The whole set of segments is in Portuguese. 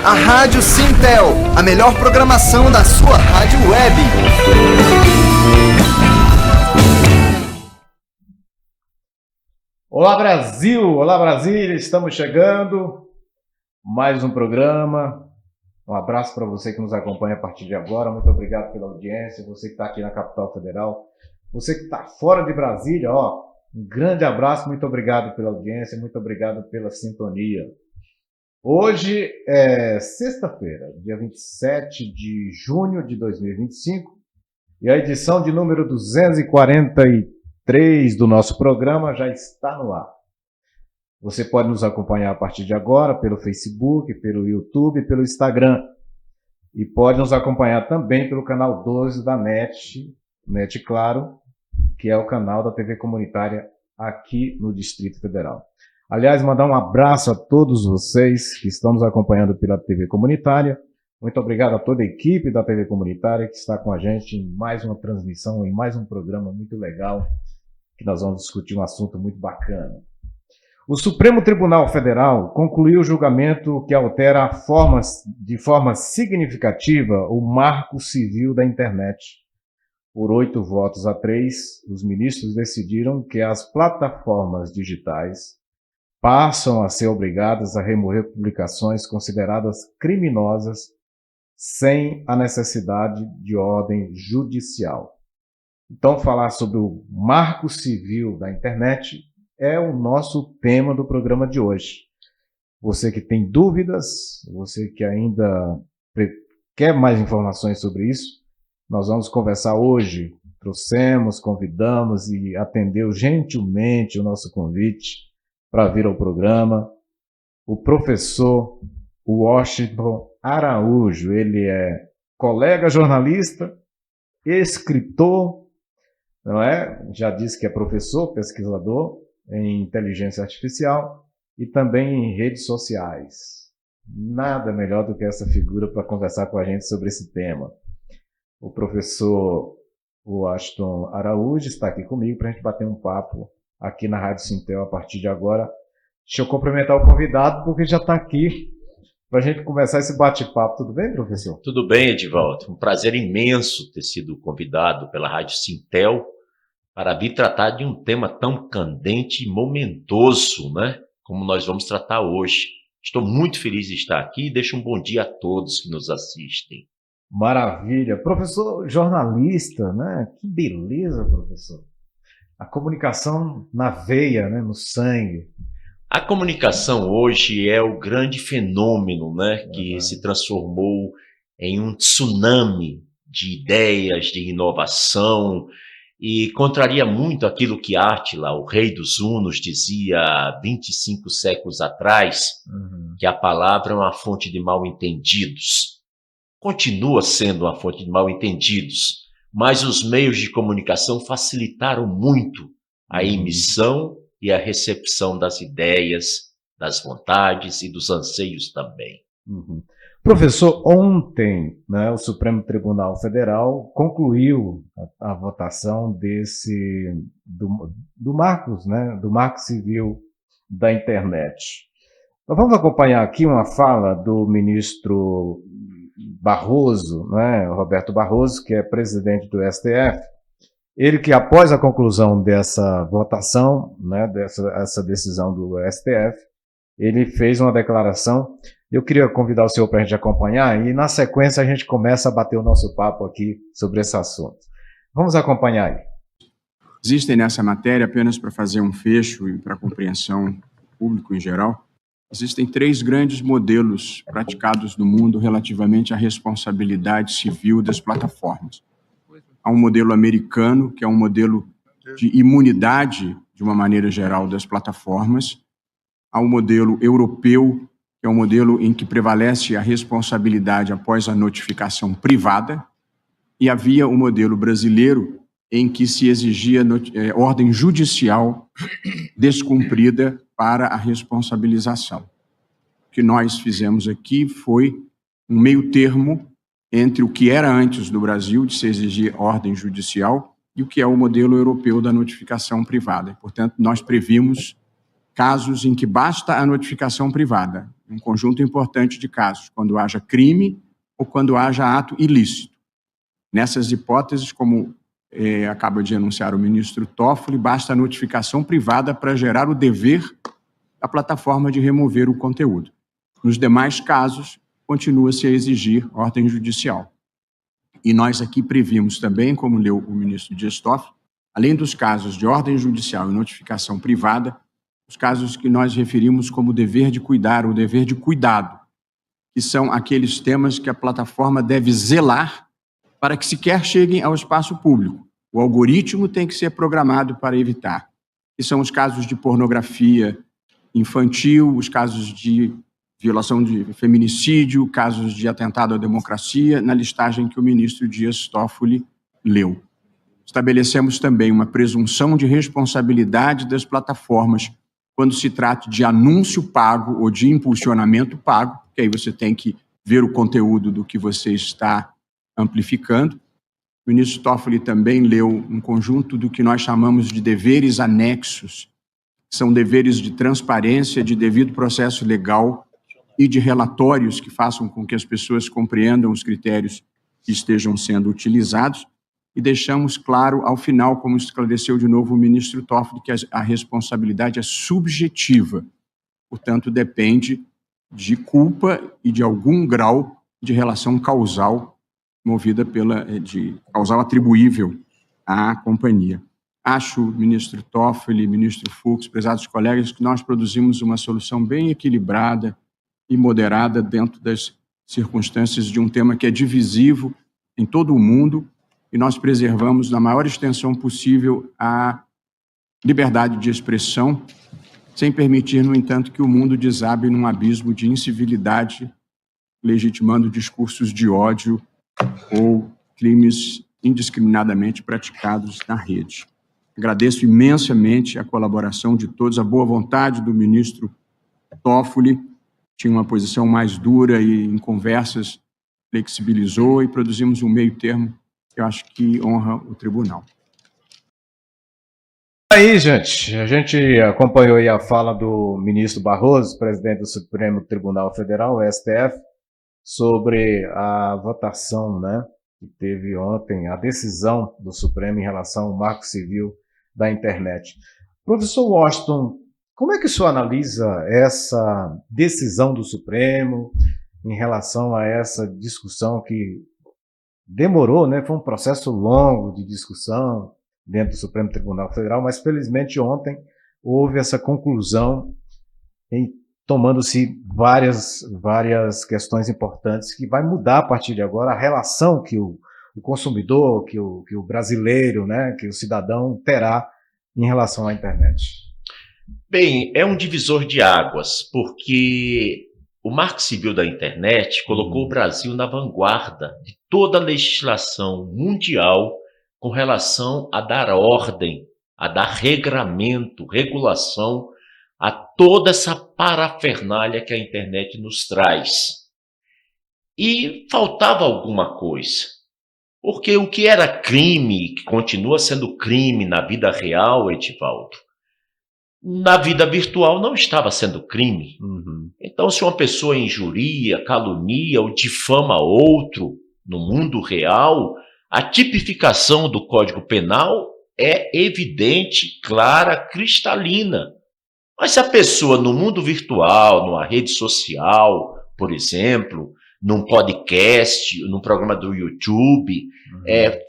a Rádio Sintel, a melhor programação da sua rádio web. Olá Brasil, olá Brasília, estamos chegando, mais um programa. Um abraço para você que nos acompanha a partir de agora, muito obrigado pela audiência, você que está aqui na capital federal, você que está fora de Brasília, um grande abraço, muito obrigado pela audiência, muito obrigado pela sintonia. Hoje é sexta-feira, dia 27 de junho de 2025, e a edição de número 243 do nosso programa já está no ar. Você pode nos acompanhar a partir de agora pelo Facebook, pelo YouTube, pelo Instagram. E pode nos acompanhar também pelo canal 12 da NET Claro, que é o canal da TV comunitária aqui no Distrito Federal. Aliás, mandar um abraço a todos vocês que estão nos acompanhando pela TV comunitária. Muito obrigado a toda a equipe da TV comunitária que está com a gente em mais uma transmissão, em mais um programa muito legal, que nós vamos discutir um assunto muito bacana. O Supremo Tribunal Federal concluiu o julgamento que altera de forma significativa o Marco Civil da Internet. Por 8 votos a 3, os ministros decidiram que as plataformas digitais passam a ser obrigadas a remover publicações consideradas criminosas sem a necessidade de ordem judicial. Então, falar sobre o Marco Civil da Internet é o nosso tema do programa de hoje. Você que tem dúvidas, você que ainda quer mais informações sobre isso, nós vamos conversar hoje. Convidamos e atendeu gentilmente o nosso convite para vir ao programa o professor Washington Araújo. Ele é colega jornalista, escritor, não é? Já disse que é professor, pesquisador em inteligência artificial e também em redes sociais. Nada melhor do que essa figura para conversar com a gente sobre esse tema. O professor Washington Araújo está aqui comigo para a gente bater um papo aqui na Rádio Sintel a partir de agora. Deixa eu cumprimentar o convidado porque já está aqui para a gente começar esse bate-papo. Tudo bem, professor? Tudo bem, Edivaldo. Um prazer imenso ter sido convidado pela Rádio Sintel para vir tratar de um tema tão candente e momentoso, né? Como nós vamos tratar hoje. Estou muito feliz de estar aqui e deixo um bom dia a todos que nos assistem. Maravilha. Professor jornalista, né? Que beleza, professor. A comunicação na veia, né? No sangue. A comunicação hoje é o grande fenômeno, né? Que se transformou em um tsunami de ideias, de inovação, e contraria muito aquilo que Átila, o rei dos hunos, dizia há 25 séculos atrás, que a palavra é uma fonte de mal-entendidos. Continua sendo uma fonte de mal-entendidos, mas os meios de comunicação facilitaram muito a emissão e a recepção das ideias, das vontades e dos anseios também. Professor, ontem, né, o Supremo Tribunal Federal concluiu a votação do Marco Civil da Internet. Nós vamos acompanhar aqui uma fala do ministro Barroso, né, Roberto Barroso, que é presidente do STF. Ele que, após a conclusão dessa votação, né, dessa decisão do STF, ele fez uma declaração. Eu queria convidar o senhor para a gente acompanhar e, na sequência, a gente começa a bater o nosso papo aqui sobre esse assunto. Vamos acompanhar aí. Existem nessa matéria, apenas para fazer um fecho e para a compreensão do público em geral, existem 3 grandes modelos praticados no mundo relativamente à responsabilidade civil das plataformas. Há um modelo americano, que é um modelo de imunidade, de uma maneira geral, das plataformas. Há um modelo europeu, que é um modelo em que prevalece a responsabilidade após a notificação privada, e havia um modelo brasileiro em que se exigia ordem judicial descumprida para a responsabilização. O que nós fizemos aqui foi um meio termo entre o que era antes no Brasil, de se exigir ordem judicial, e o que é o modelo europeu da notificação privada. Portanto, nós previmos casos em que basta a notificação privada. um conjunto importante de casos, quando haja crime ou quando haja ato ilícito. Nessas hipóteses, como acaba de anunciar o ministro Toffoli, basta a notificação privada para gerar o dever da plataforma de remover o conteúdo. Nos demais casos, continua-se a exigir ordem judicial. E nós aqui previmos também, como leu o ministro Dias Toffoli, além dos casos de ordem judicial e notificação privada, os casos que nós referimos como dever de cuidar, ou dever de cuidado, que são aqueles temas que a plataforma deve zelar para que sequer cheguem ao espaço público. O algoritmo tem que ser programado para evitar. Que são os casos de pornografia infantil, os casos de violação de feminicídio, casos de atentado à democracia, na listagem que o ministro Dias Toffoli leu. Estabelecemos também uma presunção de responsabilidade das plataformas quando se trata de anúncio pago ou de impulsionamento pago, que aí você tem que ver o conteúdo do que você está amplificando. O ministro Toffoli também leu um conjunto do que nós chamamos de deveres anexos, que são deveres de transparência, de devido processo legal e de relatórios que façam com que as pessoas compreendam os critérios que estejam sendo utilizados. E deixamos claro, ao final, como esclareceu de novo o ministro Toffoli, que a responsabilidade é subjetiva, portanto, depende de culpa e de algum grau de relação causal movida de causal atribuível à companhia. Acho, ministro Toffoli, ministro Fux, prezados colegas, que nós produzimos uma solução bem equilibrada e moderada dentro das circunstâncias de um tema que é divisivo em todo o mundo, e nós preservamos na maior extensão possível a liberdade de expressão, sem permitir, no entanto, que o mundo desabe num abismo de incivilidade, legitimando discursos de ódio ou crimes indiscriminadamente praticados na rede. Agradeço imensamente a colaboração de todos, a boa vontade do ministro Toffoli, tinha uma posição mais dura e, em conversas, flexibilizou e produzimos um meio termo que eu acho que honra o tribunal. Aí, gente, a gente acompanhou aí a fala do ministro Barroso, presidente do Supremo Tribunal Federal, o STF, sobre a votação, né, que teve ontem, a decisão do Supremo em relação ao Marco Civil da internet. Professor Washington, como é que o senhor analisa essa decisão do Supremo em relação a essa discussão que demorou, né? Foi um processo longo de discussão dentro do Supremo Tribunal Federal, mas felizmente ontem houve essa conclusão, tomando-se várias questões importantes que vai mudar a partir de agora a relação que o consumidor, que o brasileiro, né, que o cidadão terá em relação à internet. Bem, é um divisor de águas, porque o Marco Civil da internet colocou o Brasil na vanguarda de toda a legislação mundial com relação a dar ordem, a dar regramento, regulação a toda essa parafernália que a internet nos traz. E faltava alguma coisa, porque o que era crime, que continua sendo crime na vida real, Edivaldo, na vida virtual não estava sendo crime. Então, se uma pessoa injuria, calunia ou difama outro no mundo real, a tipificação do Código Penal é evidente, clara, cristalina. Mas se a pessoa no mundo virtual, numa rede social, por exemplo, num podcast, num programa do YouTube,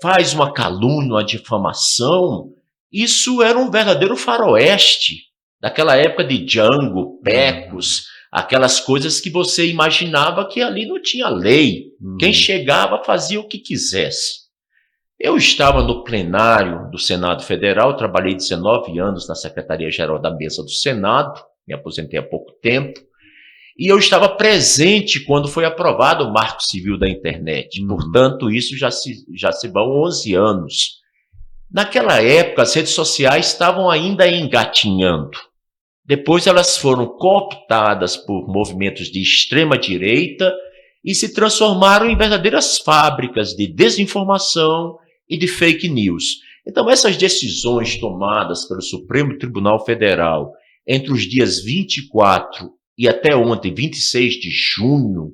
faz uma calúnia, uma difamação, isso era um verdadeiro faroeste, daquela época de Django, Pecos, aquelas coisas que você imaginava que ali não tinha lei. Quem chegava fazia o que quisesse. Eu estava no plenário do Senado Federal, trabalhei 19 anos na Secretaria-Geral da Mesa do Senado, me aposentei há pouco tempo, e eu estava presente quando foi aprovado o Marco Civil da Internet. Portanto, isso já se vão 11 anos. Naquela época, as redes sociais estavam ainda engatinhando. Depois elas foram cooptadas por movimentos de extrema-direita e se transformaram em verdadeiras fábricas de desinformação e de fake news. Então, essas decisões tomadas pelo Supremo Tribunal Federal entre os dias 24 e até ontem, 26 de junho,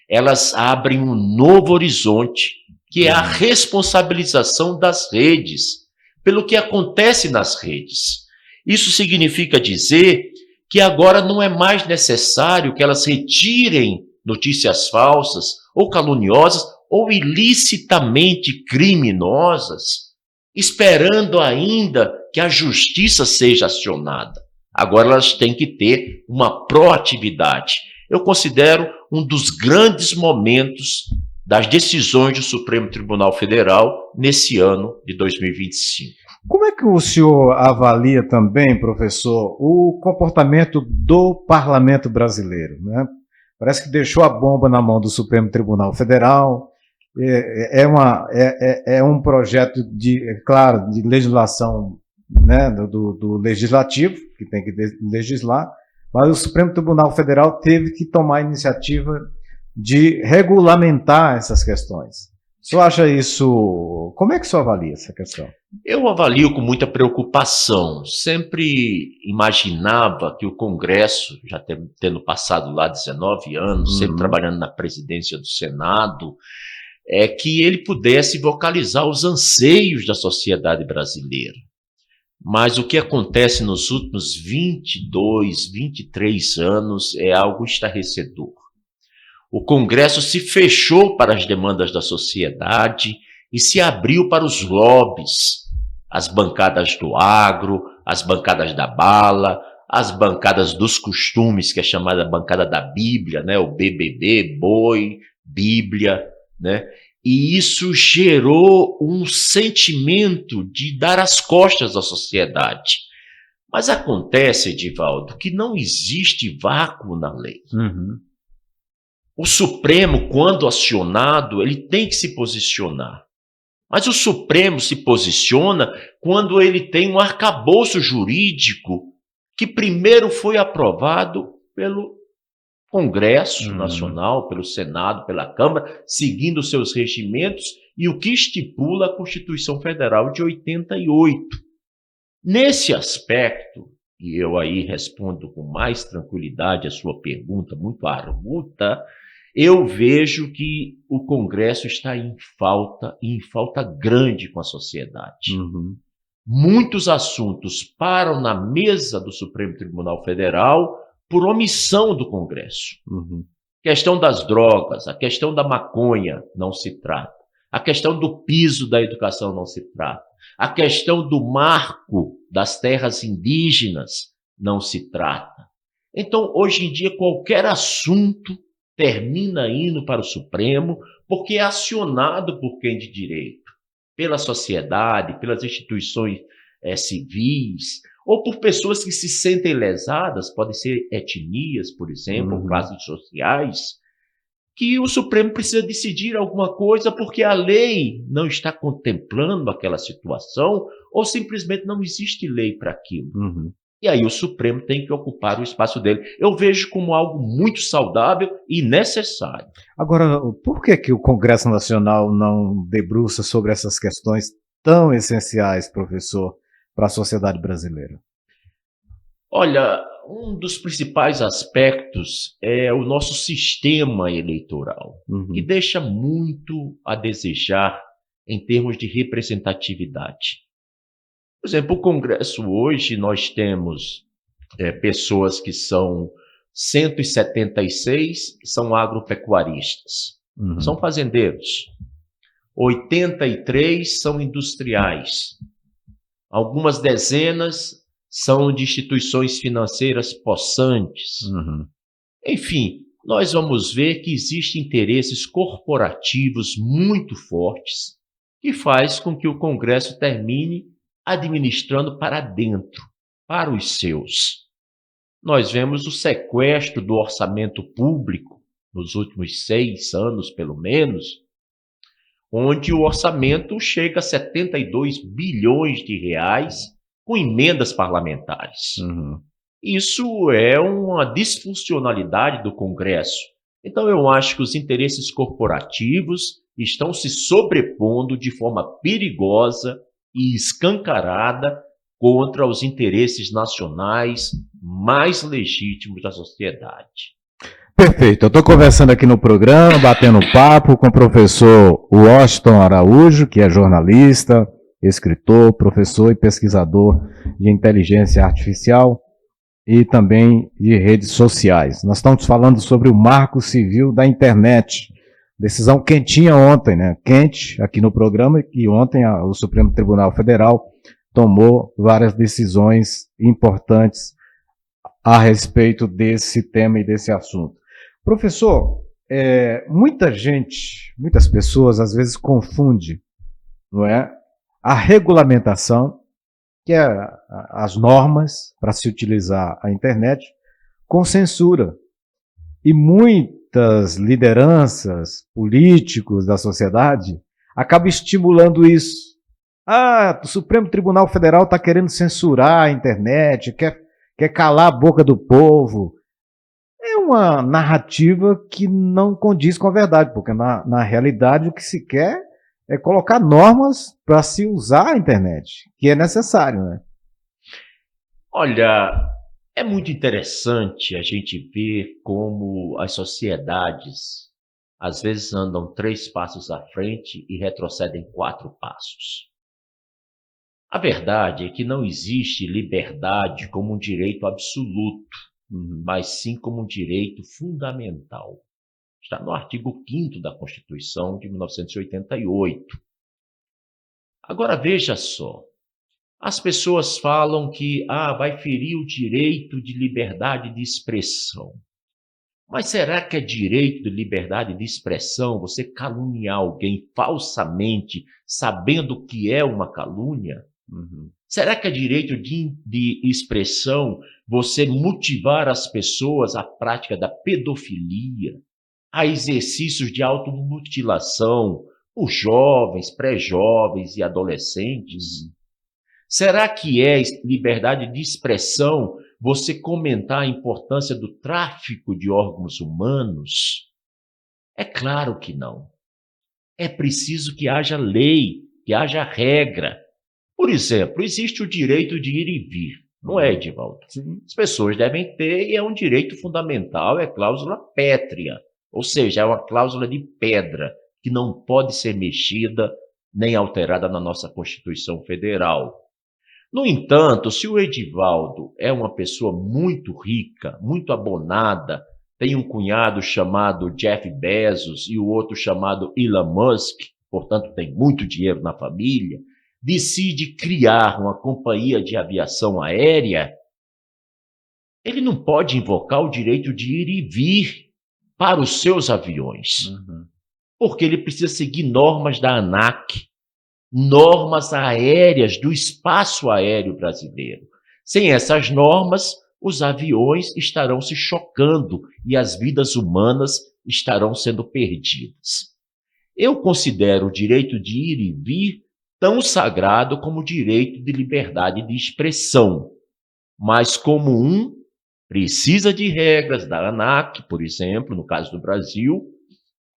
elas abrem um novo horizonte, que é a responsabilização das redes, pelo que acontece nas redes. Isso significa dizer que agora não é mais necessário que elas retirem notícias falsas ou caluniosas ou ilicitamente criminosas, esperando ainda que a justiça seja acionada. Agora elas têm que ter uma proatividade. Eu considero um dos grandes momentos das decisões do Supremo Tribunal Federal nesse ano de 2025. Como é que o senhor avalia também, professor, o comportamento do parlamento brasileiro, né? Parece que deixou a bomba na mão do Supremo Tribunal Federal. É um projeto claro, de legislação, né, do legislativo, que tem que legislar, mas o Supremo Tribunal Federal teve que tomar a iniciativa de regulamentar essas questões. O senhor acha isso... Como é que o senhor avalia essa questão? Eu avalio com muita preocupação. Sempre imaginava que o Congresso, já tendo passado lá 19 anos, sempre trabalhando na presidência do Senado, que ele pudesse vocalizar os anseios da sociedade brasileira. Mas o que acontece nos últimos 22, 23 anos é algo estarrecedor. O Congresso se fechou para as demandas da sociedade e se abriu para os lobbies, as bancadas do agro, as bancadas da bala, as bancadas dos costumes, que é chamada bancada da Bíblia, né? O BBB, boi, Bíblia, né? E isso gerou um sentimento de dar as costas à sociedade. Mas acontece, Edivaldo, que não existe vácuo na lei. O Supremo, quando acionado, ele tem que se posicionar. Mas o Supremo se posiciona quando ele tem um arcabouço jurídico que primeiro foi aprovado pelo Congresso Nacional, pelo Senado, pela Câmara, seguindo seus regimentos e o que estipula a Constituição Federal de 88. Nesse aspecto, e eu aí respondo com mais tranquilidade a sua pergunta, muito arguta, eu vejo que o Congresso está em falta grande com a sociedade. Muitos assuntos param na mesa do Supremo Tribunal Federal por omissão do Congresso. Questão das drogas, a questão da maconha não se trata. A questão do piso da educação não se trata. A questão do marco das terras indígenas não se trata. Então, hoje em dia, qualquer assunto termina indo para o Supremo porque é acionado por quem de direito, pela sociedade, pelas instituições civis, ou por pessoas que se sentem lesadas, podem ser etnias, por exemplo, classes sociais, que o Supremo precisa decidir alguma coisa porque a lei não está contemplando aquela situação ou simplesmente não existe lei para aquilo. E aí o Supremo tem que ocupar o espaço dele. Eu vejo como algo muito saudável e necessário. Agora, por que o Congresso Nacional não debruça sobre essas questões tão essenciais, professor, para a sociedade brasileira? Olha, um dos principais aspectos é o nosso sistema eleitoral, que deixa muito a desejar em termos de representatividade. Por exemplo, o Congresso hoje, nós temos pessoas que são 176 são agropecuaristas, são fazendeiros. 83 são industriais. Algumas dezenas são de instituições financeiras possantes. Enfim, nós vamos ver que existem interesses corporativos muito fortes que faz com que o Congresso termine administrando para dentro, para os seus. Nós vemos o sequestro do orçamento público nos últimos 6 anos, pelo menos, onde o orçamento chega a 72 bilhões de reais com emendas parlamentares. Isso é uma disfuncionalidade do Congresso. Então eu acho que os interesses corporativos estão se sobrepondo de forma perigosa e escancarada contra os interesses nacionais mais legítimos da sociedade. Perfeito. Eu estou conversando aqui no programa, batendo papo com o professor Washington Araújo, que é jornalista, escritor, professor e pesquisador de inteligência artificial e também de redes sociais. Nós estamos falando sobre o Marco Civil da Internet. Decisão quentinha ontem, né? Quente aqui no programa, e ontem o Supremo Tribunal Federal tomou várias decisões importantes a respeito desse tema e desse assunto. Professor, muitas pessoas às vezes confundem, não é, a regulamentação, que é as normas para se utilizar a internet, com censura. E muitas lideranças, políticos da sociedade acabam estimulando isso. O Supremo Tribunal Federal está querendo censurar a internet, quer calar a boca do povo. É uma narrativa que não condiz com a verdade, porque na realidade o que se quer é colocar normas para se usar a internet, que é necessário, né? Olha, é muito interessante a gente ver como as sociedades às vezes andam 3 passos à frente e retrocedem 4 passos. A verdade é que não existe liberdade como um direito absoluto, mas sim como um direito fundamental. Está no artigo 5º da Constituição de 1988. Agora veja só, as pessoas falam que vai ferir o direito de liberdade de expressão. Mas será que é direito de liberdade de expressão você caluniar alguém falsamente, sabendo o que é uma calúnia? Será que é direito de expressão você motivar as pessoas à prática da pedofilia, a exercícios de automutilação por jovens, pré-jovens e adolescentes? Será que é liberdade de expressão você comentar a importância do tráfico de órgãos humanos? É claro que não. É preciso que haja lei, que haja regra. Por exemplo, existe o direito de ir e vir, não é, Edivaldo? Sim. As pessoas devem ter, e é um direito fundamental, é cláusula pétrea, ou seja, é uma cláusula de pedra, que não pode ser mexida nem alterada na nossa Constituição Federal. No entanto, se o Edivaldo é uma pessoa muito rica, muito abonada, tem um cunhado chamado Jeff Bezos e o outro chamado Elon Musk, portanto tem muito dinheiro na família, decide criar uma companhia de aviação aérea, ele não pode invocar o direito de ir e vir para os seus aviões, porque ele precisa seguir normas da ANAC, normas aéreas do espaço aéreo brasileiro. Sem essas normas, os aviões estarão se chocando e as vidas humanas estarão sendo perdidas. Eu considero o direito de ir e vir tão sagrado como o direito de liberdade de expressão, mas como precisa de regras da ANAC, por exemplo, no caso do Brasil,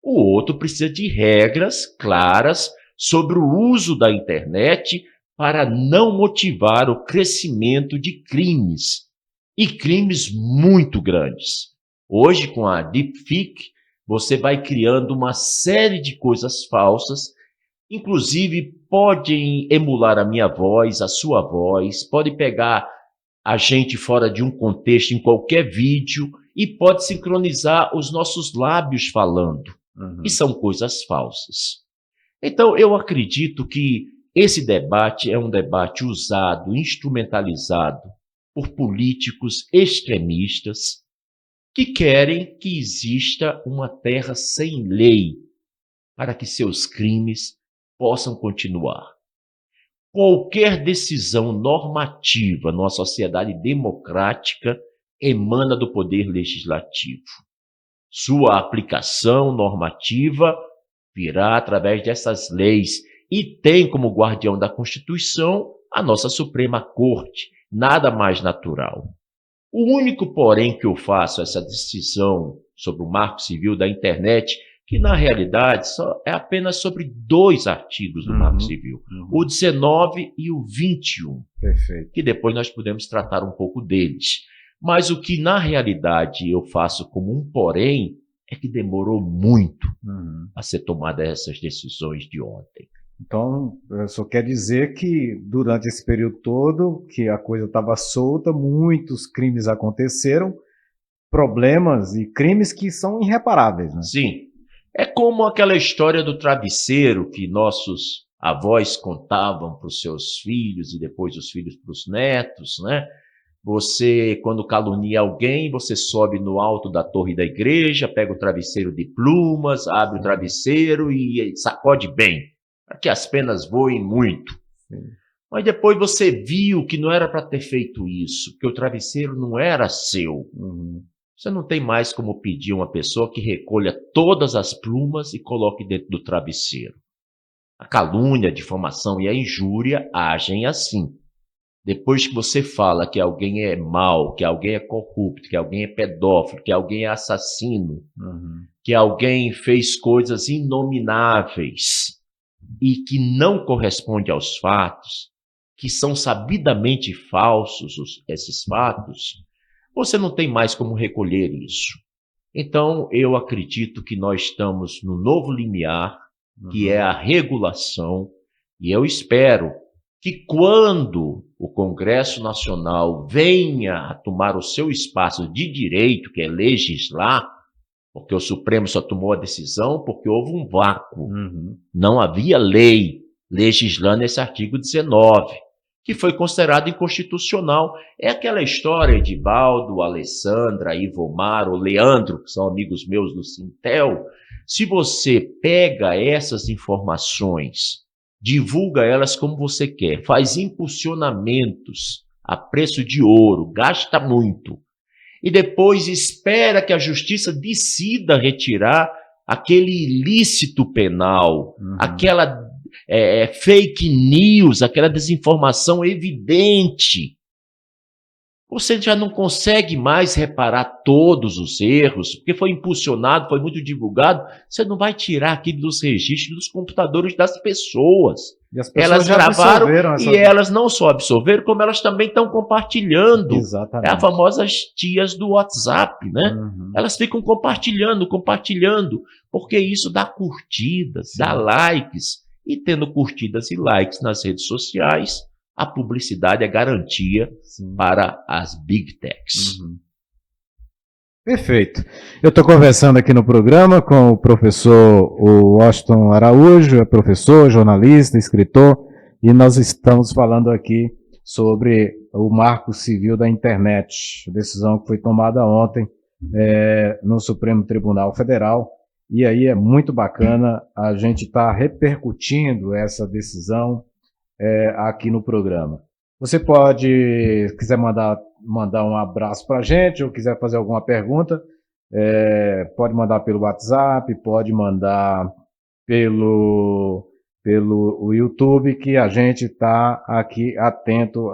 o outro precisa de regras claras sobre o uso da internet para não motivar o crescimento de crimes, e crimes muito grandes. Hoje, com a Deepfake, você vai criando uma série de coisas falsas, inclusive podem emular a minha voz, a sua voz, pode pegar a gente fora de um contexto em qualquer vídeo e pode sincronizar os nossos lábios falando. E são coisas falsas. Então, eu acredito que esse debate é um debate usado, instrumentalizado por políticos extremistas que querem que exista uma terra sem lei para que seus crimes possam continuar. Qualquer decisão normativa numa sociedade democrática emana do poder legislativo. Sua aplicação normativa virá através dessas leis e tem como guardião da Constituição a nossa Suprema Corte, nada mais natural. O único, porém, que eu faço essa decisão sobre o Marco Civil da Internet, que na realidade só é apenas sobre 2 artigos do Marco Civil, o 19 e o 21, Perfeito. que depois nós podemos tratar um pouco deles. Mas o que na realidade eu faço como um porém é que demorou muito a ser tomada essas decisões de ontem. Então, só quer dizer que durante esse período todo, que a coisa estava solta, muitos crimes aconteceram, problemas e crimes que são irreparáveis, né? Sim, é como aquela história do travesseiro que nossos avós contavam para os seus filhos e depois os filhos para os netos, né? Você, quando calunia alguém, você sobe no alto da torre da igreja, pega o travesseiro de plumas, abre o travesseiro e sacode bem, para que as penas voem muito. Sim. Mas depois você viu que não era para ter feito isso, que o travesseiro não era seu. Você não tem mais como pedir uma pessoa que recolha todas as plumas e coloque dentro do travesseiro. A calúnia, a difamação e a injúria agem assim. Depois que você fala que alguém é mau, que alguém é corrupto, que alguém é pedófilo, que alguém é assassino, que alguém fez coisas inomináveis e que não corresponde aos fatos, que são sabidamente falsos esses fatos, você não tem mais como recolher isso. Então, eu acredito que nós estamos no novo limiar, que é a regulação, e eu espero que quando o Congresso Nacional venha a tomar o seu espaço de direito, que é legislar, porque o Supremo só tomou a decisão porque houve um vácuo. Não havia lei legislando esse artigo 19, que foi considerado inconstitucional. É aquela história de Baldo, Alessandra, Ivomar, o Leandro, que são amigos meus do Sintel. Se você pega essas informações, divulga elas como você quer, faz impulsionamentos a preço de ouro, gasta muito, e depois espera que a justiça decida retirar aquele ilícito penal, aquela fake news, aquela desinformação evidente. Você já não consegue mais reparar todos os erros, porque foi impulsionado, foi muito divulgado. Você não vai tirar aquilo dos registros dos computadores das pessoas. E as pessoas elas já gravaram essa... e elas não só absorveram, como elas também estão compartilhando. Exatamente. É a famosa tias do WhatsApp, né? Elas ficam compartilhando, porque isso dá curtidas, dá likes. E tendo curtidas e likes nas redes sociais, a publicidade é garantia para as Big Techs. Perfeito. Eu estou conversando aqui no programa com o professor Washington Araújo, é professor, jornalista, escritor, e nós estamos falando aqui sobre o Marco Civil da Internet, decisão que foi tomada ontem no Supremo Tribunal Federal. E aí é muito bacana a gente estar repercutindo essa decisão aqui no programa. Você pode, quiser mandar um abraço para a gente, ou quiser fazer alguma pergunta, pode mandar pelo WhatsApp, pode mandar pelo YouTube, que a gente está aqui atento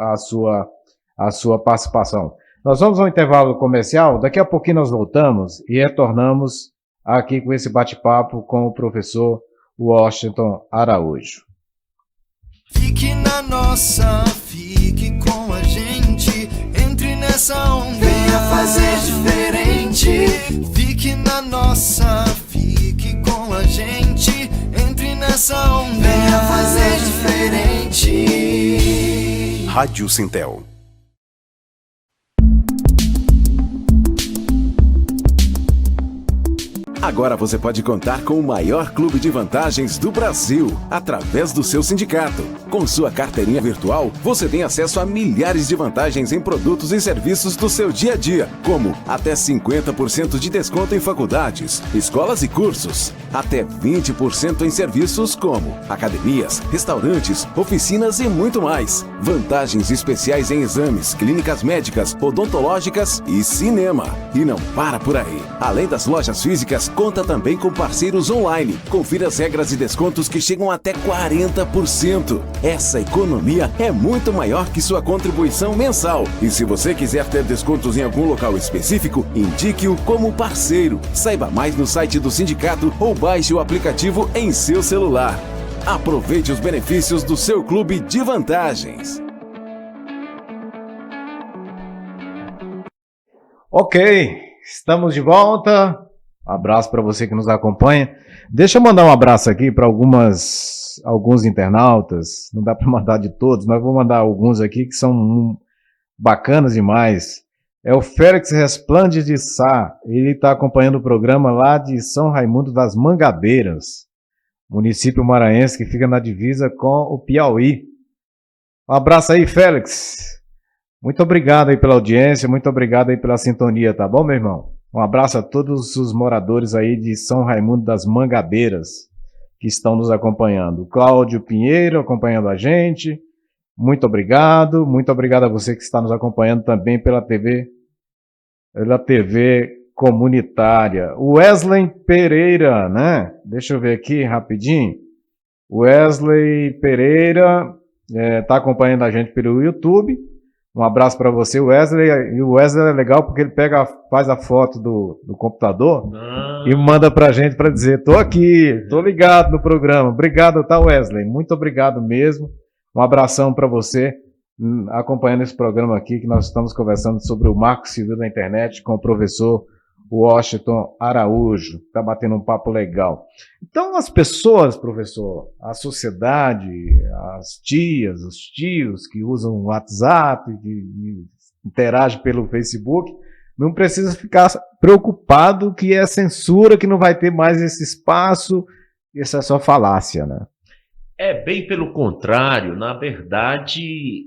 à sua participação. Nós vamos ao intervalo comercial, daqui a pouquinho nós voltamos e retornamos aqui com esse bate-papo com o professor Washington Araújo. Fique na nossa, fique com a gente, entre nessa onda, venha fazer diferente. Fique na nossa, fique com a gente, entre nessa onda, venha fazer diferente. Rádio Sintel. Agora você pode contar com o maior clube de vantagens do Brasil, através do seu sindicato. Com sua carteirinha virtual, você tem acesso a milhares de vantagens em produtos e serviços do seu dia a dia, como até 50% de desconto em faculdades, escolas e cursos, até 20% em serviços como academias, restaurantes, oficinas e muito mais. Vantagens especiais em exames, clínicas médicas, odontológicas e cinema. E não para por aí. Além das lojas físicas, conta também com parceiros online. Confira as regras e descontos que chegam até 40%. Essa economia é muito maior que sua contribuição mensal. E se você quiser ter descontos em algum local específico, indique-o como parceiro. Saiba mais no site do sindicato ou baixe o aplicativo em seu celular. Aproveite os benefícios do seu clube de vantagens. Ok, estamos de volta. Abraço para você que nos acompanha. Deixa eu mandar um abraço aqui para alguns internautas. Não dá para mandar de todos, mas vou mandar alguns aqui que são bacanas demais. É o Félix Resplandes de Sá. Ele está acompanhando o programa lá de São Raimundo das Mangabeiras, município maranhense que fica na divisa com o Piauí. Um abraço aí, Félix. Muito obrigado aí pela audiência, muito obrigado aí pela sintonia, tá bom, meu irmão? Um abraço a todos os moradores aí de São Raimundo das Mangabeiras que estão nos acompanhando. Cláudio Pinheiro acompanhando a gente. Muito obrigado a você que está nos acompanhando também pela TV comunitária. Wesley Pereira, né? Deixa eu ver aqui rapidinho. Wesley Pereira está acompanhando a gente pelo YouTube. Um abraço para você, Wesley. E o Wesley é legal porque ele faz a foto do computador e manda para a gente para dizer: tô aqui, tô ligado no programa. Obrigado, tá, Wesley? Muito obrigado mesmo. Um abração para você acompanhando esse programa aqui que nós estamos conversando sobre o Marco Civil da Internet com o professor Washington Araújo. Está batendo um papo legal. Então, as pessoas, professor, a sociedade, as tias, os tios que usam o WhatsApp, que interagem pelo Facebook, não precisa ficar preocupado que é censura, que não vai ter mais esse espaço. Isso é só falácia, né? É bem pelo contrário. Na verdade,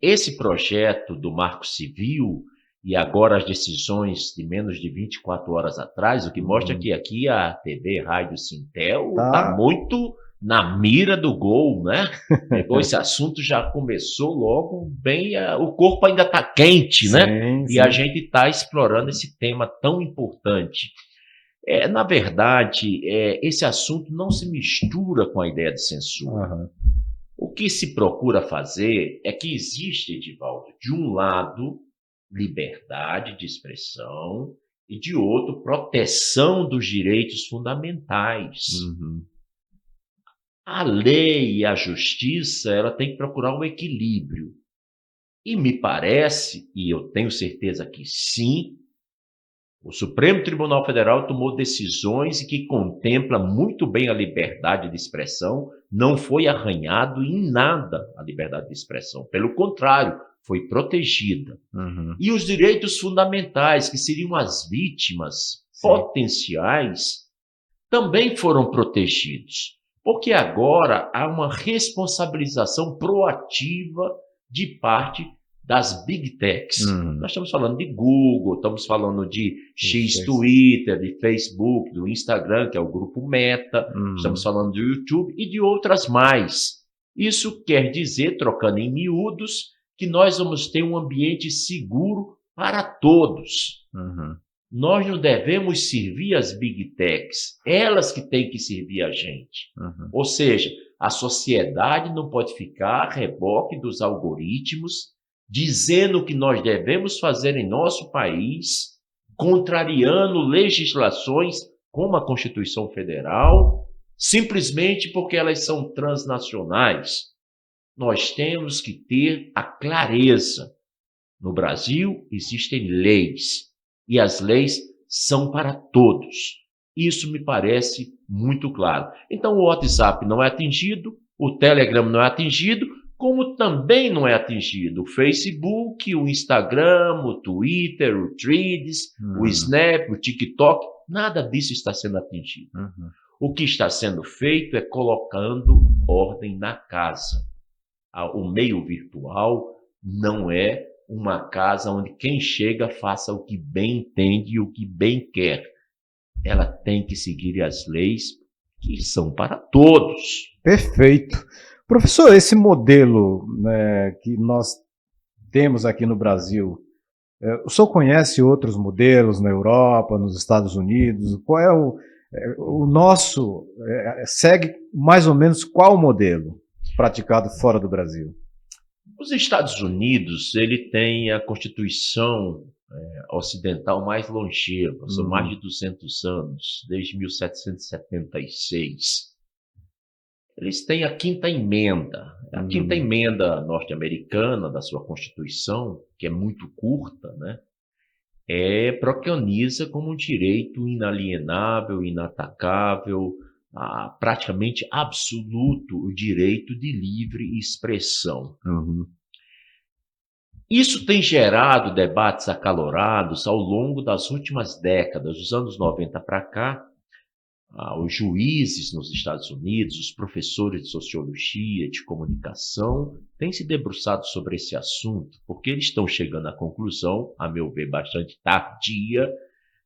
esse projeto do Marco Civil e agora as decisões de menos de 24 horas atrás, o que mostra que aqui a TV Rádio Sintel está muito na mira do gol, né? Pegou esse assunto, já começou logo bem, o corpo ainda está quente, né? Sim, sim. E a gente está explorando esse tema tão importante. Na verdade, esse assunto não se mistura com a ideia de censura. Uhum. O que se procura fazer é que existe, Edivaldo, de um lado, liberdade de expressão e, de outro, proteção dos direitos fundamentais. Uhum. A lei e a justiça, ela tem que procurar um equilíbrio. E me parece, e eu tenho certeza que sim, o Supremo Tribunal Federal tomou decisões e que contempla muito bem a liberdade de expressão, não foi arranhado em nada a liberdade de expressão. Pelo contrário, foi protegida. Uhum. E os direitos fundamentais, que seriam as vítimas potenciais, também foram protegidos. Porque agora há uma responsabilização proativa de parte das Big Techs. Nós estamos falando de Google, estamos falando de Twitter, de Facebook, do Instagram, que é o grupo Meta, estamos falando do YouTube e de outras mais. Isso quer dizer, trocando em miúdos, que nós vamos ter um ambiente seguro para todos. Uhum. Nós não devemos servir as Big Techs, elas que têm que servir a gente. Uhum. Ou seja, a sociedade não pode ficar a reboque dos algoritmos, dizendo o que nós devemos fazer em nosso país, contrariando legislações como a Constituição Federal, simplesmente porque elas são transnacionais. Nós temos que ter a clareza. No Brasil existem leis, e as leis são para todos. Isso me parece muito claro. Então o WhatsApp não é atingido, o Telegram não é atingido, como também não é atingido o Facebook, o Instagram, o Twitter, o Threads, o Snap, o TikTok, nada disso está sendo atingido. Uhum. O que está sendo feito é colocando ordem na casa. O meio virtual não é uma casa onde quem chega faça o que bem entende e o que bem quer. Ela tem que seguir as leis que são para todos. Perfeito. Professor, esse modelo, né, que nós temos aqui no Brasil, o senhor conhece outros modelos na Europa, nos Estados Unidos? Qual é o nosso? Segue mais ou menos qual modelo praticado fora do Brasil? Os Estados Unidos, ele tem a Constituição ocidental mais longeva, são mais de 200 anos, desde 1776. Eles têm a Quinta Emenda. A Quinta Emenda norte-americana da sua Constituição, que é muito curta, né? preconiza como um direito inalienável, inatacável, praticamente absoluto, o direito de livre expressão. Uhum. Isso tem gerado debates acalorados ao longo das últimas décadas, dos anos 90 para cá. Os juízes nos Estados Unidos, os professores de sociologia, de comunicação, têm se debruçado sobre esse assunto, porque eles estão chegando à conclusão, a meu ver bastante tardia,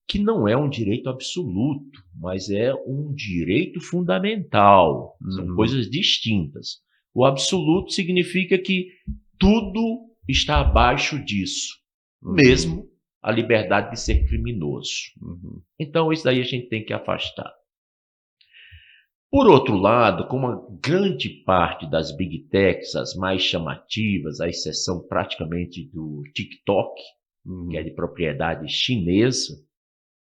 que não é um direito absoluto, mas é um direito fundamental. São coisas distintas. O absoluto significa que tudo está abaixo disso, mesmo a liberdade de ser criminoso. Então, isso daí a gente tem que afastar. Por outro lado, como a grande parte das Big Techs, as mais chamativas, à exceção praticamente do TikTok, que é de propriedade chinesa,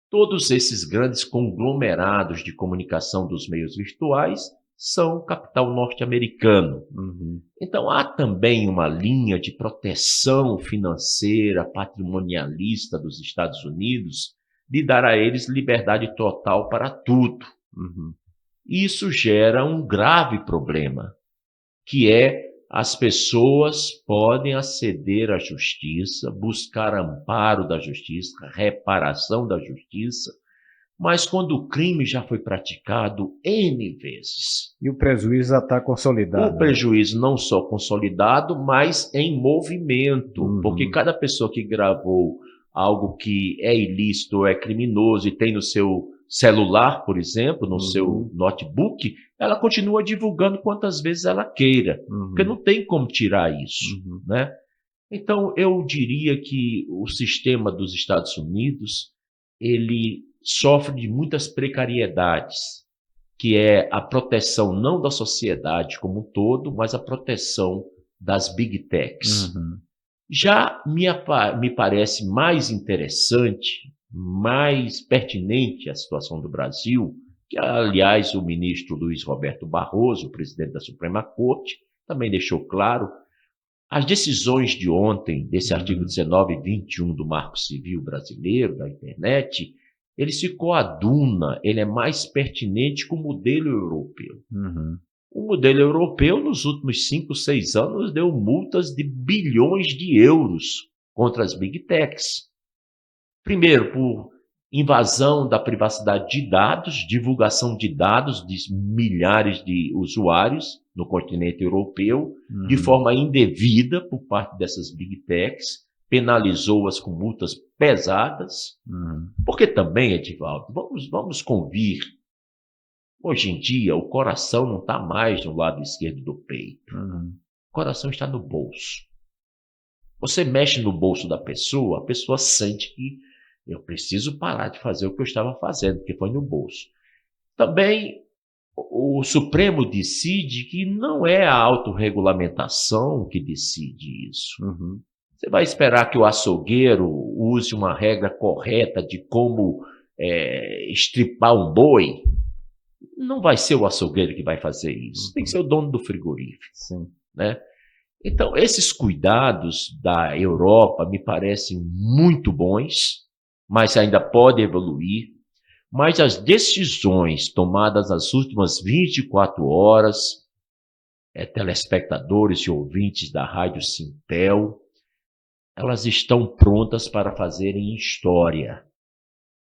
todos esses grandes conglomerados de comunicação dos meios virtuais são capital norte-americano. Então, há também uma linha de proteção financeira, patrimonialista dos Estados Unidos, de dar a eles liberdade total para tudo. Isso gera um grave problema, que é as pessoas podem aceder à justiça, buscar amparo da justiça, reparação da justiça, mas quando o crime já foi praticado N vezes. E o prejuízo já está consolidado. O prejuízo não só consolidado, mas em movimento, porque cada pessoa que gravou algo que é ilícito ou é criminoso e tem no seu celular, por exemplo, no seu notebook, ela continua divulgando quantas vezes ela queira, porque não tem como tirar isso, né? Então, eu diria que o sistema dos Estados Unidos, ele sofre de muitas precariedades, que é a proteção não da sociedade como um todo, mas a proteção das Big Techs. Já me parece mais interessante, mais pertinente à situação do Brasil, que, aliás, o ministro Luiz Roberto Barroso, o presidente da Suprema Corte, também deixou claro, as decisões de ontem, desse artigo 19 e 21 do Marco Civil Brasileiro, da internet, ele se coaduna, ele é mais pertinente com o modelo europeu. O modelo europeu, nos últimos 5, 6 anos, deu multas de bilhões de euros contra as Big Techs. Primeiro, por invasão da privacidade de dados, divulgação de dados de milhares de usuários no continente europeu, de forma indevida por parte dessas Big Techs, penalizou-as com multas pesadas. Porque também, Edivaldo, vamos convir, hoje em dia o coração não está mais no lado esquerdo do peito. O coração está no bolso. Você mexe no bolso da pessoa, a pessoa sente que eu preciso parar de fazer o que eu estava fazendo, porque foi no bolso. Também o Supremo decide que não é a autorregulamentação que decide isso. Você vai esperar que o açougueiro use uma regra correta de como estripar um boi? Não vai ser o açougueiro que vai fazer isso. Tem que ser o dono do frigorífico. Né? Então, esses cuidados da Europa me parecem muito bons, mas ainda pode evoluir. Mas as decisões tomadas nas últimas 24 horas, telespectadores e ouvintes da Rádio Sintel, elas estão prontas para fazerem história.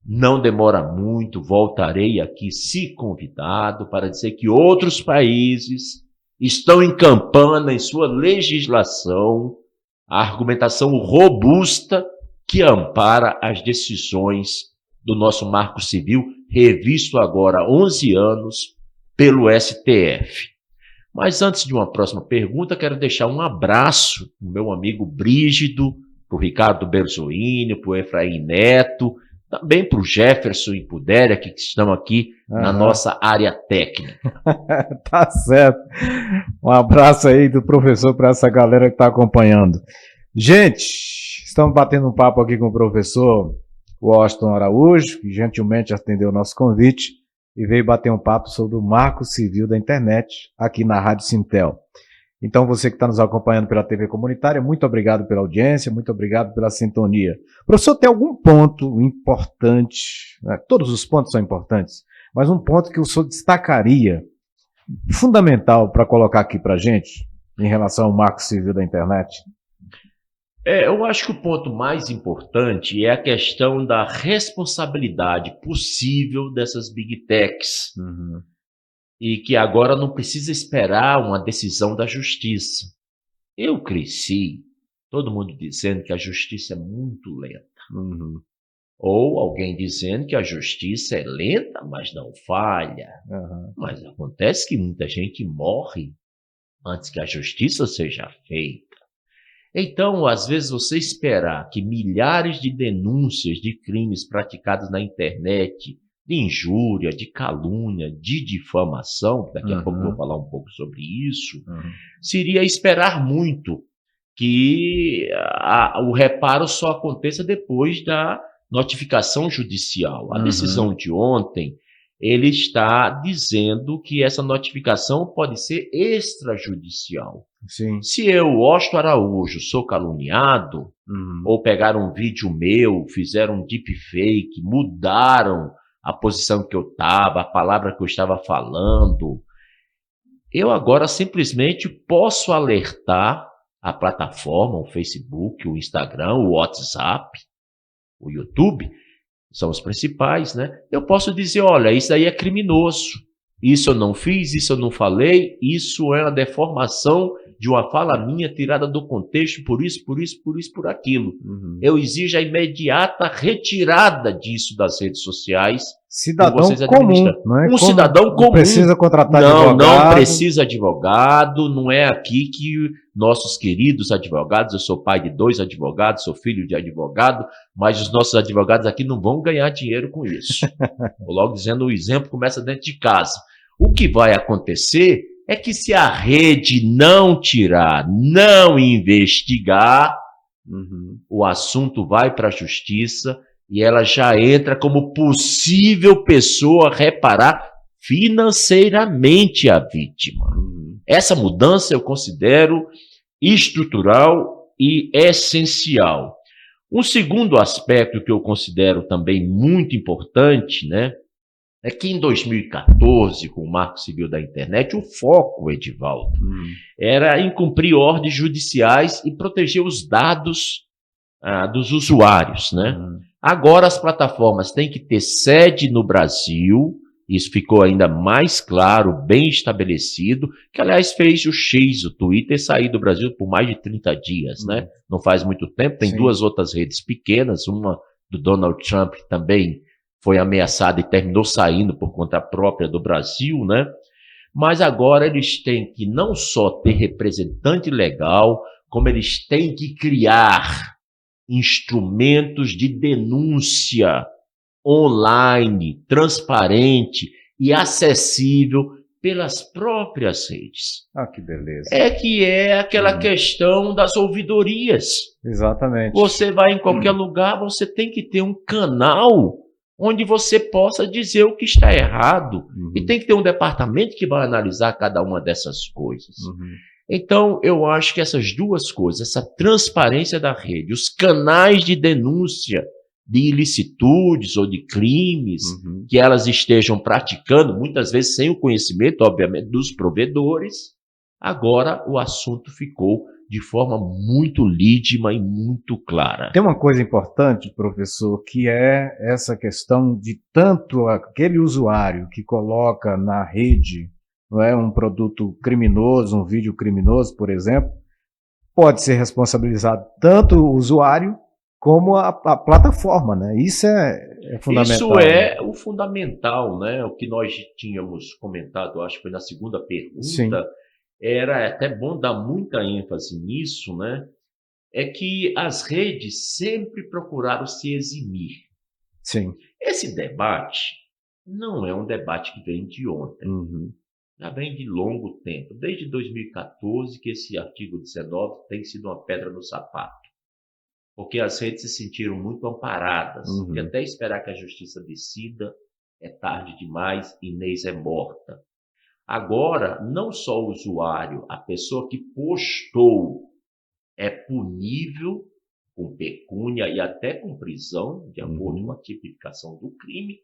Não demora muito, voltarei aqui, se convidado, para dizer que outros países estão encampando em sua legislação a argumentação robusta que ampara as decisões do nosso Marco Civil, revisto agora há 11 anos pelo STF. Mas antes de uma próxima pergunta, quero deixar um abraço para o meu amigo Brígido, para o Ricardo Berzoini, para o Efraim Neto, também para o Jefferson e para o Déria, que estão aqui na nossa área técnica. Tá certo. Um abraço aí do professor para essa galera que está acompanhando. Gente, estamos batendo um papo aqui com o professor Washington Araújo, que gentilmente atendeu o nosso convite e veio bater um papo sobre o Marco Civil da Internet aqui na Rádio Sintel. Então, você que está nos acompanhando pela TV comunitária, muito obrigado pela audiência, muito obrigado pela sintonia. Professor, tem algum ponto importante, né? Todos os pontos são importantes, mas um ponto que o senhor destacaria, fundamental para colocar aqui para a gente, em relação ao marco civil da internet? Eu acho que o ponto mais importante é a questão da responsabilidade possível dessas big techs. E que agora não precisa esperar uma decisão da justiça. Eu cresci, todo mundo dizendo que a justiça é muito lenta. Ou alguém dizendo que a justiça é lenta, mas não falha. Mas acontece que muita gente morre antes que a justiça seja feita. Então, às vezes, você esperar que milhares de denúncias de crimes praticados na internet, de injúria, de calúnia, de difamação, daqui a pouco eu vou falar um pouco sobre isso, seria esperar muito que o reparo só aconteça depois da notificação judicial. A decisão de ontem, ele está dizendo que essa notificação pode ser extrajudicial. Sim. Se eu, Washington Araújo, sou caluniado, ou pegaram um vídeo meu, fizeram um deepfake, mudaram a posição que eu estava, a palavra que eu estava falando, eu agora simplesmente posso alertar a plataforma, o Facebook, o Instagram, o WhatsApp, o YouTube, são os principais, né? Eu posso dizer, olha, isso aí é criminoso, isso eu não fiz, isso eu não falei, isso é uma deformação de uma fala minha tirada do contexto, por isso, por aquilo. Eu exijo a imediata retirada disso das redes sociais. Cidadão comum, não é? Um cidadão comum. Não precisa contratar advogado. Não precisa advogado, não é aqui que nossos queridos advogados, eu sou pai de 2 advogados, sou filho de advogado, mas os nossos advogados aqui não vão ganhar dinheiro com isso. Vou logo dizendo, o exemplo começa dentro de casa. O que vai acontecer é que se a rede não tirar, não investigar, o assunto vai para a justiça e ela já entra como possível pessoa a reparar financeiramente a vítima. Essa mudança eu considero estrutural e essencial. Um segundo aspecto que eu considero também muito importante, né, é que em 2014, com o Marco Civil da Internet, o foco, Edivaldo, era em cumprir ordens judiciais e proteger os dados dos usuários, né? Agora as plataformas têm que ter sede no Brasil, isso ficou ainda mais claro, bem estabelecido, que aliás fez o X, o Twitter, sair do Brasil por mais de 30 dias, né? Não faz muito tempo, tem 2 outras redes pequenas, uma do Donald Trump que também foi ameaçada e terminou saindo por conta própria do Brasil, né? Mas agora eles têm que não só ter representante legal, como eles têm que criar instrumentos de denúncia online, transparente e acessível pelas próprias redes. Que beleza. É aquela questão das ouvidorias. Exatamente. Você vai em qualquer lugar, você tem que ter um canal onde você possa dizer o que está errado. E tem que ter um departamento que vai analisar cada uma dessas coisas. Então, eu acho que essas duas coisas, essa transparência da rede, os canais de denúncia de ilicitudes ou de crimes que elas estejam praticando, muitas vezes sem o conhecimento, obviamente, dos provedores, agora o assunto ficou de forma muito lídima e muito clara. Tem uma coisa importante, professor, que é essa questão de tanto aquele usuário que coloca na rede, não é, um produto criminoso, um vídeo criminoso, por exemplo, pode ser responsabilizado tanto o usuário como a plataforma, né? Isso é fundamental. Isso é o fundamental, né? O que nós tínhamos comentado, acho que foi na segunda pergunta. Sim. Era até bom dar muita ênfase nisso, né? É que as redes sempre procuraram se eximir. Sim. Esse debate não é um debate que vem de ontem. Já vem de longo tempo. Desde 2014 que esse artigo 19 tem sido uma pedra no sapato. Porque as redes se sentiram muito amparadas. E até esperar que a justiça decida é tarde demais, Inês é morta. Agora, não só o usuário, a pessoa que postou é punível com pecúnia e até com prisão, de acordo com a tipificação do crime,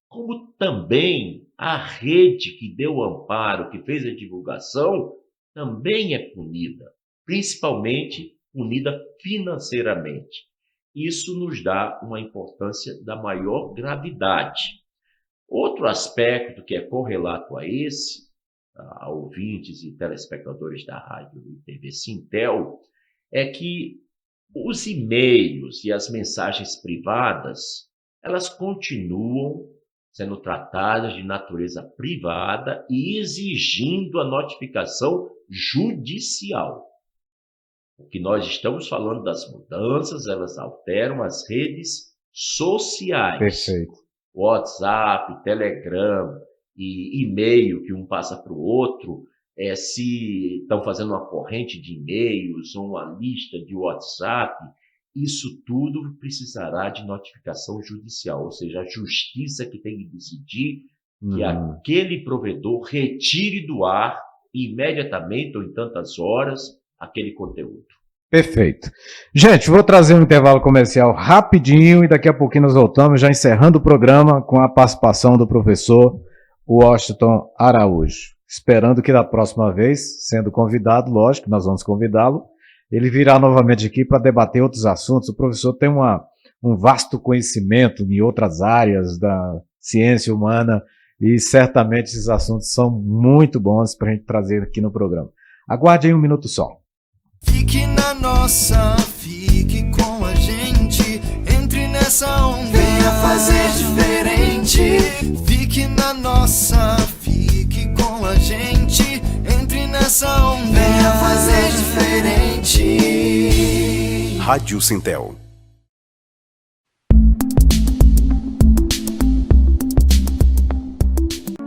como também a rede que deu o amparo, que fez a divulgação, também é punida, principalmente punida financeiramente. Isso nos dá uma importância da maior gravidade. Outro aspecto que é correlato a esse, a ouvintes e telespectadores da rádio e TV Sintel, é que os e-mails e as mensagens privadas, elas continuam sendo tratadas de natureza privada e exigindo a notificação judicial. O que nós estamos falando das mudanças, elas alteram as redes sociais. Perfeito. WhatsApp, Telegram e e-mail que um passa para o outro, se estão fazendo uma corrente de e-mails ou uma lista de WhatsApp, isso tudo precisará de notificação judicial, ou seja, a justiça que tem que decidir que aquele provedor retire do ar imediatamente ou em tantas horas aquele conteúdo. Perfeito. Gente, vou trazer um intervalo comercial rapidinho e daqui a pouquinho nós voltamos, já encerrando o programa com a participação do professor Washington Araújo. Esperando que da próxima vez, sendo convidado, lógico, nós vamos convidá-lo, ele virá novamente aqui para debater outros assuntos. O professor tem um vasto conhecimento em outras áreas da ciência humana e certamente esses assuntos são muito bons para a gente trazer aqui no programa. Aguarde aí um minuto só. Fique na nossa, fique com a gente, entre nessa onda, venha fazer diferente. Fique na nossa, fique com a gente, entre nessa onda, venha fazer diferente. Rádio Sintel.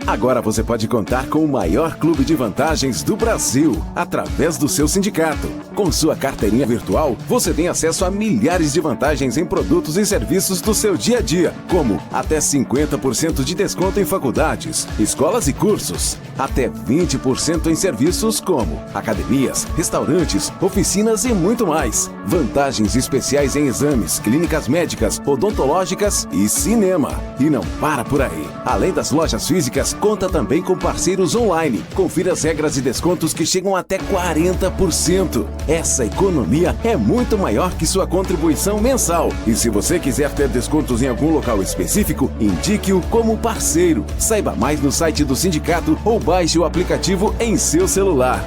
Agora você pode contar com o maior clube de vantagens do Brasil, através do seu sindicato. Com sua carteirinha virtual, você tem acesso a milhares de vantagens em produtos e serviços do seu dia a dia, como até 50% de desconto em faculdades, escolas e cursos, até 20% em serviços como academias, restaurantes, oficinas e muito mais. Vantagens especiais em exames, clínicas médicas, odontológicas e cinema. E não para por aí. Além das lojas físicas, conta também com parceiros online. Confira as regras e descontos que chegam até 40%. Essa economia é muito maior que sua contribuição mensal. E se você quiser ter descontos em algum local específico, indique-o como parceiro. Saiba mais no site do sindicato ou baixe o aplicativo em seu celular.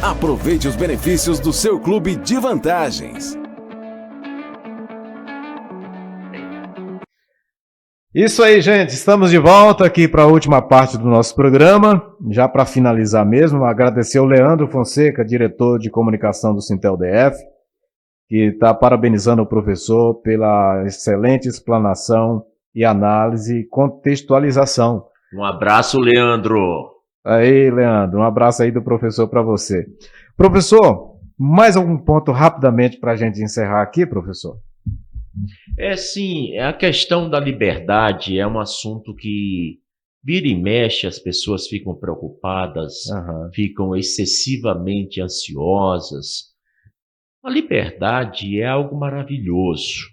Aproveite os benefícios do seu clube de vantagens. Isso aí, gente. Estamos de volta aqui para a última parte do nosso programa. Já para finalizar mesmo, agradecer ao Leandro Fonseca, diretor de comunicação do Sintel DF, que está parabenizando o professor pela excelente explanação e análise e contextualização. Um abraço, Leandro. Aí, Leandro, um abraço aí do professor para você. Professor, mais algum ponto rapidamente para a gente encerrar aqui, professor? Sim, a questão da liberdade é um assunto que vira e mexe, as pessoas ficam preocupadas, ficam excessivamente ansiosas. A liberdade é algo maravilhoso,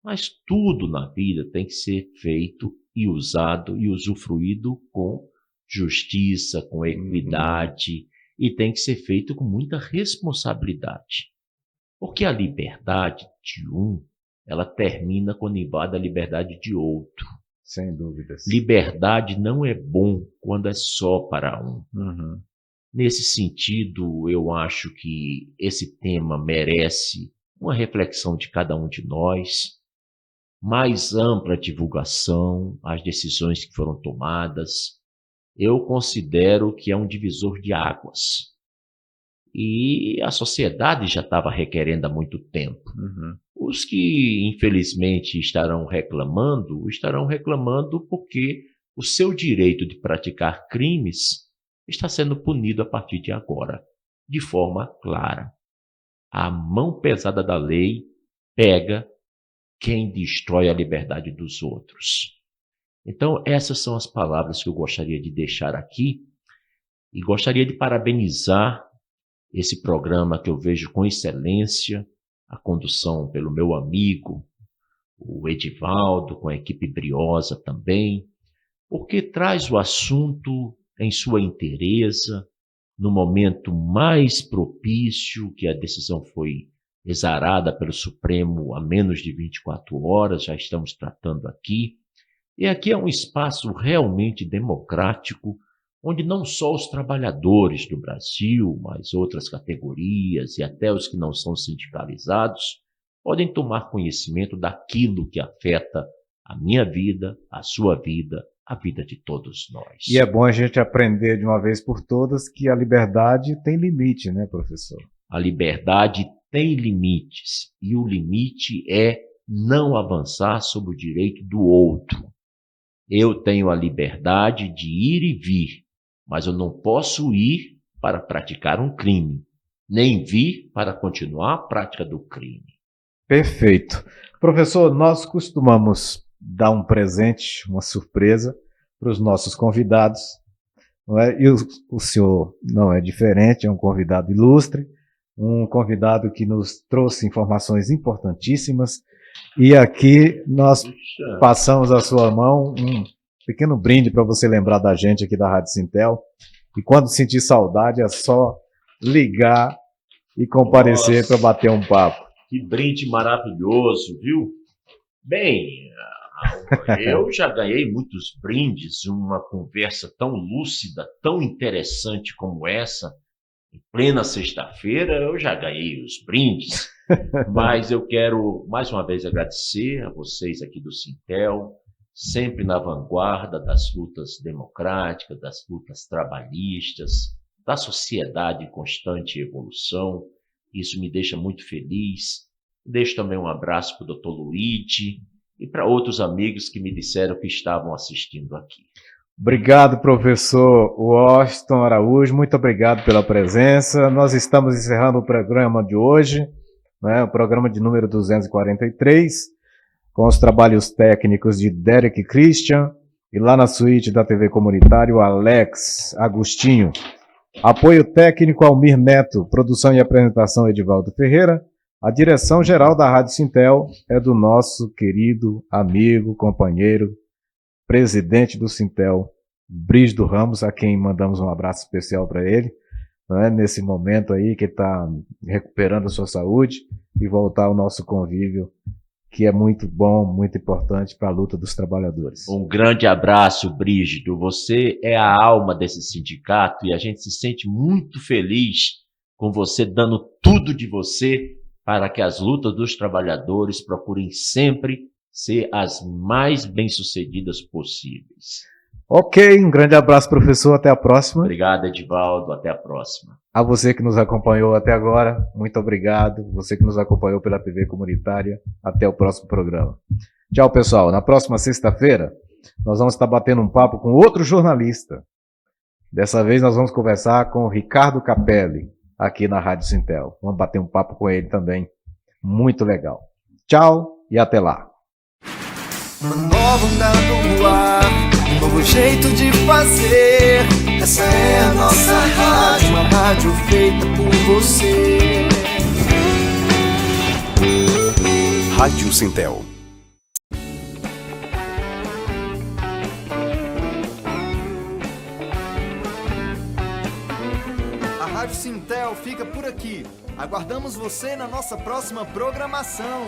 mas tudo na vida tem que ser feito e usado e usufruído com justiça, com equidade, e tem que ser feito com muita responsabilidade. Porque a liberdade de um, ela termina quando invade a liberdade de outro. Sem dúvidas. Liberdade não é bom quando é só para um. Nesse sentido, eu acho que esse tema merece uma reflexão de cada um de nós, mais ampla divulgação, as decisões que foram tomadas. Eu considero que é um divisor de águas. E a sociedade já estava requerendo há muito tempo. Os que, infelizmente, estarão reclamando porque o seu direito de praticar crimes está sendo punido a partir de agora, de forma clara. A mão pesada da lei pega quem destrói a liberdade dos outros. Então, essas são as palavras que eu gostaria de deixar aqui. E gostaria de parabenizar esse programa que eu vejo com excelência, a condução pelo meu amigo, o Edivaldo, com a equipe briosa também, porque traz o assunto em sua inteireza, no momento mais propício, que a decisão foi exarada pelo Supremo há menos de 24 horas, já estamos tratando aqui. E aqui é um espaço realmente democrático, onde não só os trabalhadores do Brasil, mas outras categorias e até os que não são sindicalizados, podem tomar conhecimento daquilo que afeta a minha vida, a sua vida, a vida de todos nós. E é bom a gente aprender de uma vez por todas que a liberdade tem limite, né, professor? A liberdade tem limites, e o limite é não avançar sobre o direito do outro. Eu tenho a liberdade de ir e vir, mas eu não posso ir para praticar um crime, nem vir para continuar a prática do crime. Perfeito. Professor, nós costumamos dar um presente, uma surpresa para os nossos convidados, não é? E o senhor não é diferente, é um convidado ilustre, um convidado que nos trouxe informações importantíssimas, e aqui nós passamos à sua mão um pequeno brinde para você lembrar da gente aqui da Rádio Sintel, e quando sentir saudade é só ligar e comparecer para bater um papo. Que brinde maravilhoso, viu? Bem, eu já ganhei muitos brindes, uma conversa tão lúcida, tão interessante como essa. Em plena sexta-feira eu já ganhei os brindes, mas eu quero mais uma vez agradecer a vocês aqui do Sintel, sempre na vanguarda das lutas democráticas, das lutas trabalhistas, da sociedade em constante evolução. Isso me deixa muito feliz. Deixo também um abraço para o Dr. Luigi e para outros amigos que me disseram que estavam assistindo aqui. Obrigado, professor Washington Araújo, muito obrigado pela presença. Nós estamos encerrando o programa de hoje, né, o programa de número 243, com os trabalhos técnicos de Derek Christian e lá na suíte da TV Comunitário, Alex Agostinho. Apoio técnico Almir Neto, produção e apresentação Edivaldo Ferreira. A direção geral da Rádio Sintel é do nosso querido amigo, companheiro, presidente do Sintel, Brígido Ramos, a quem mandamos um abraço especial para ele, né, nesse momento aí que está recuperando a sua saúde e voltar ao nosso convívio, que é muito bom, muito importante para a luta dos trabalhadores. Um grande abraço, Brígido. Você é a alma desse sindicato e a gente se sente muito feliz com você dando tudo de você para que as lutas dos trabalhadores procurem sempre ser as mais bem-sucedidas possíveis. Ok, um grande abraço, professor. Até a próxima. Obrigado, Edivaldo. Até a próxima. A você que nos acompanhou até agora, muito obrigado. Você que nos acompanhou pela TV Comunitária, até o próximo programa. Tchau, pessoal. Na próxima sexta-feira, nós vamos estar batendo um papo com outro jornalista. Dessa vez nós vamos conversar com o Ricardo Capelli, aqui na Rádio Sintel. Vamos bater um papo com ele também. Muito legal. Tchau e até lá. Uma nova onda no ar, um novo jeito de fazer. Essa é a nossa rádio, uma rádio feita por você. Rádio Sintel. A Rádio Sintel fica por aqui. Aguardamos você na nossa próxima programação.